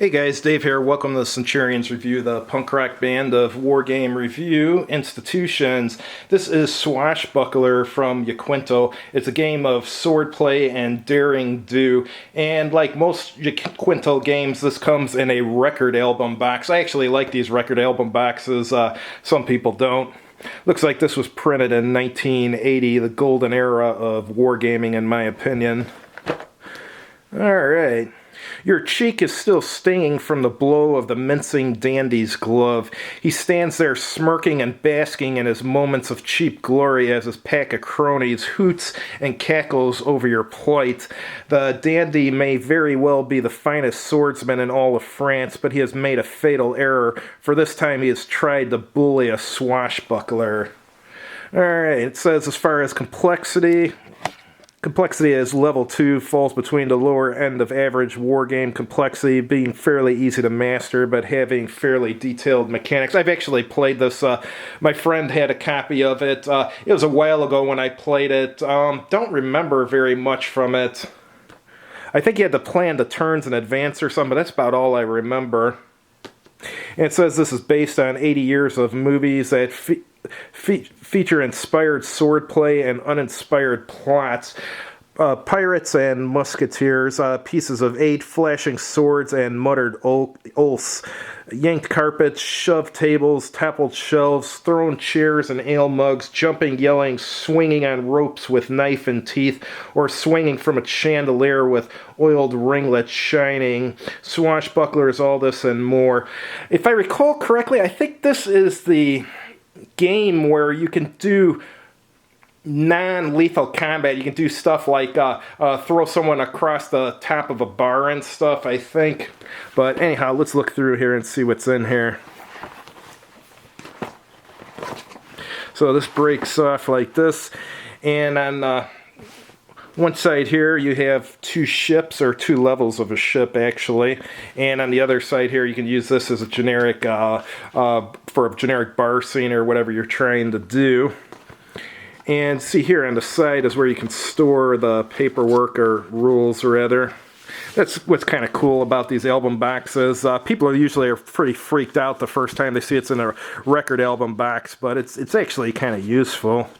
Hey guys, Dave here. Welcome to the Centurions Review, the punk rock band of wargame review institutions. This is Swashbuckler from Yaquinto. It's a game of swordplay and daring do, and like most Yaquinto games, this comes in a record album box. I actually like these record album boxes. Some people don't. Looks like this was printed in 1980, the golden era of wargaming in my opinion. Alright. Your cheek is still stinging from the blow of the mincing dandy's glove. He stands there smirking and basking in his moments of cheap glory as his pack of cronies hoots and cackles over your plight. The dandy may very well be the finest swordsman in all of France, but he has made a fatal error, for this time he has tried to bully a swashbuckler. Alright, it says as far as complexity is level 2, falls between the lower end of average wargame complexity, being fairly easy to master, but having fairly detailed mechanics. I've actually played this. My friend had a copy of it. It was a while ago when I played it. Don't remember very much from it. I think you had to plan the turns in advance or something, but that's about all I remember. And it says this is based on 80 years of movies that feature inspired swordplay and uninspired plots. Pirates and musketeers, pieces of 8, flashing swords and muttered oaths, yanked carpets, shoved tables, toppled shelves, thrown chairs and ale mugs, jumping, yelling, swinging on ropes with knife and teeth, or swinging from a chandelier with oiled ringlets shining. Swashbucklers, all this and more. If I recall correctly, I think this is the game where you can do non-lethal combat. You can do stuff like throw someone across the top of a bar and stuff, I think. But anyhow, let's look through here and see what's in here. So this breaks off like this, and on one side here you have 2 ships, or 2 levels of a ship actually, and on the other side here you can use this as a generic for a generic bar scene or whatever you're trying to do. And see here on the side is where you can store the paperwork, or rules rather. That's what's kind of cool about these album boxes. People are pretty freaked out the first time they see it's in a record album box, but it's actually kind of useful.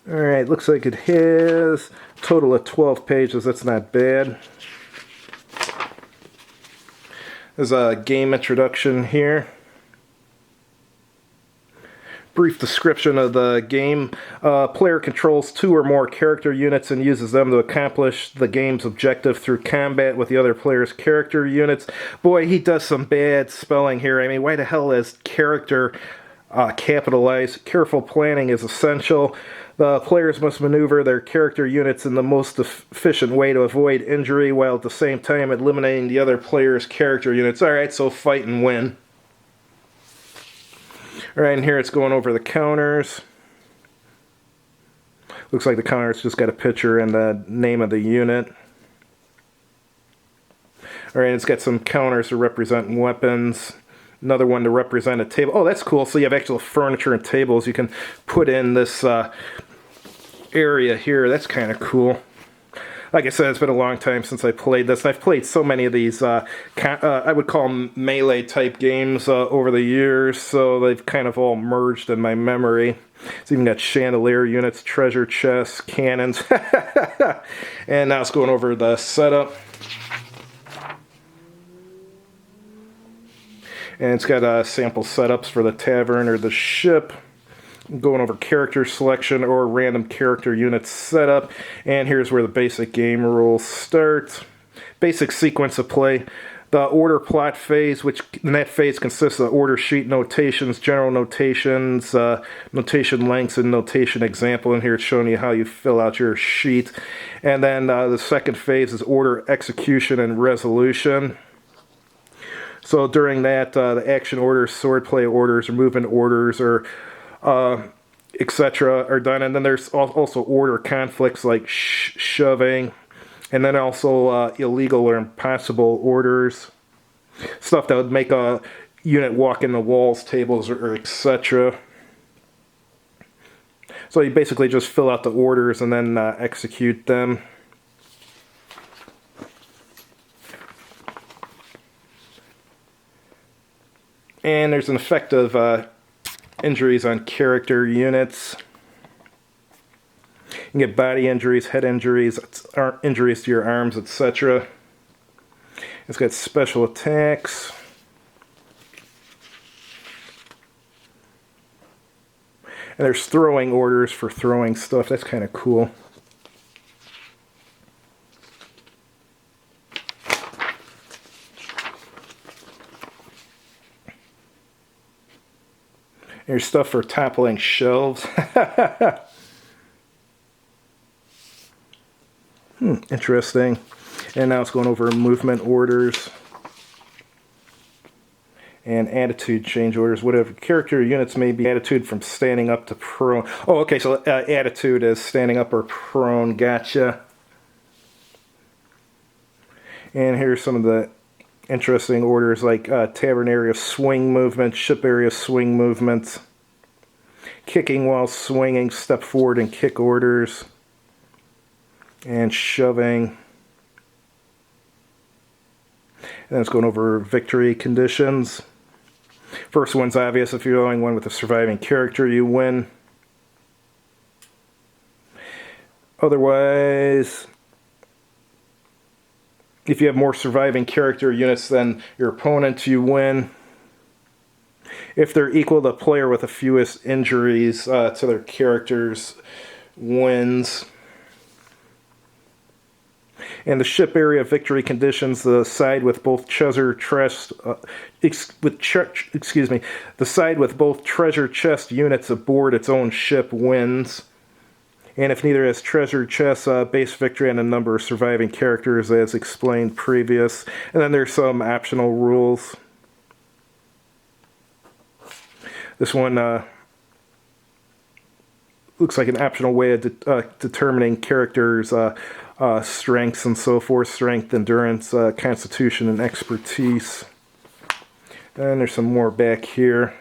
Alright, looks like it has a total of 12 pages. That's not bad. There's a game introduction here. Brief description of the game. Player controls 2 or more character units and uses them to accomplish the game's objective through combat with the other player's character units. Boy, he does some bad spelling here. I mean, why the hell is character capitalized? Careful planning is essential. The players must maneuver their character units in the most efficient way to avoid injury, while at the same time eliminating the other player's character units. Alright, so fight and win. Alright, and here it's going over the counters. Looks like the counter's just got a picture and the name of the unit. Alright, it's got some counters to represent weapons. Another one to represent a table. Oh, that's cool. So you have actual furniture and tables you can put in this area here. That's kind of cool. Like I said, it's been a long time since I played this. I've played so many of these, I would call them melee-type games over the years, so they've kind of all merged in my memory. It's even got chandelier units, treasure chests, cannons. And now it's going over the setup. And it's got sample setups for the tavern or the ship. Going over character selection or random character unit setup. And here's where the basic game rules start. Basic sequence of play. The order plot phase, which in that phase consists of order sheet notations, general notations, notation lengths, and notation example. And here it's showing you how you fill out your sheet. And then the second phase is order execution and resolution. So during that, the action orders, swordplay orders, or movement orders, or etc. are done. And then there's also order conflicts like shoving, and then also illegal or impossible orders. Stuff that would make a unit walk in the walls, tables, or etc. So you basically just fill out the orders and then execute them. And there's an effect of injuries on character units. You can get body injuries, head injuries, injuries to your arms, etc. It's got special attacks. And there's throwing orders for throwing stuff. That's kind of cool. There's stuff for toppling shelves. Interesting. And now it's going over movement orders and attitude change orders. Whatever character units may be, attitude from standing up to prone. Oh, okay, so attitude is standing up or prone. Gotcha. And here's some of the interesting orders, like tavern area swing movement, ship area swing movement, kicking while swinging, step forward and kick orders, and shoving. And then it's going over victory conditions. First one's obvious. If you're the only one with a surviving character, you win. Otherwise, if you have more surviving character units than your opponent, you win. If they're equal, the player with the fewest injuries to their characters wins. And the ship area victory conditions, the side with both treasure chest, the side with both treasure chest units aboard its own ship wins. And if neither has treasure chests, base victory on a number of surviving characters as explained previous. And then there's some optional rules. This one looks like an optional way of determining characters' strengths and so forth. Strength, endurance, constitution, and expertise. And there's some more back here.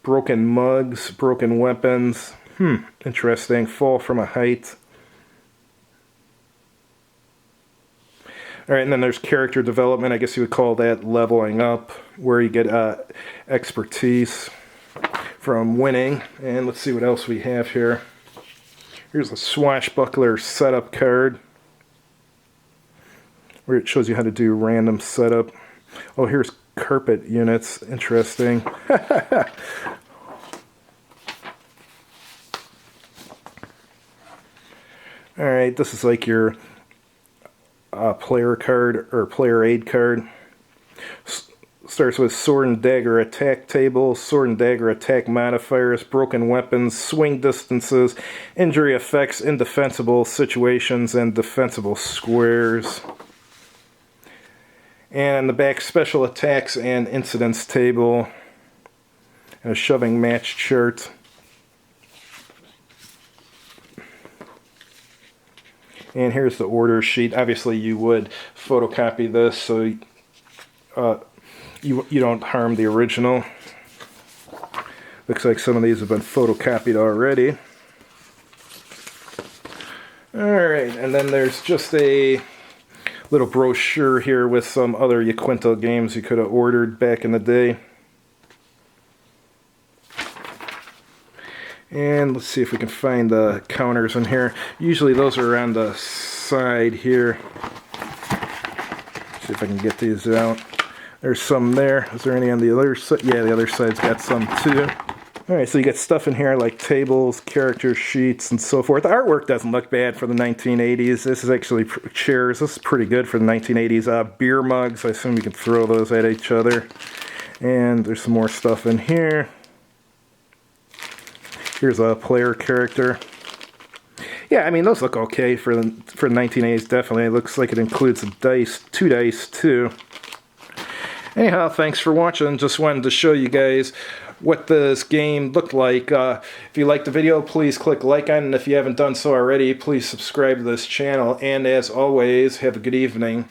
Broken mugs, broken weapons. Interesting. Fall from a height. Alright, and then there's character development. I guess you would call that leveling up, where you get expertise from winning. And let's see what else we have here. Here's a Swashbuckler Setup card, where it shows you how to do random setup. Oh, here's carpet units. Interesting. Alright, this is like your player card or player aid card. Starts with sword and dagger attack table, sword and dagger attack modifiers, broken weapons, swing distances, injury effects, indefensible situations, and defensible squares. And on the back, special attacks and incidents table, and a shoving match chart. And here's the order sheet. Obviously you would photocopy this so you don't harm the original. Looks like some of these have been photocopied already. Alright, and then there's just a little brochure here with some other Yaquinto games you could have ordered back in the day. And let's see if we can find the counters in here. Usually those are on the side here. See if I can get these out. There's some there. Is there any on the other side? Yeah, the other side's got some too. Alright, so you get stuff in here like tables, character sheets, and so forth. The artwork doesn't look bad for the 1980s. This is actually chairs. This is pretty good for the 1980s. Beer mugs. I assume you can throw those at each other. And there's some more stuff in here. Here's a player character. Yeah, I mean, those look okay for the 1980s, definitely. It looks like it includes some dice, 2 dice, too. Anyhow, thanks for watching. Just wanted to show you guys what this game looked like. If you liked the video, please click like on it. And if you haven't done so already, please subscribe to this channel. And as always, have a good evening.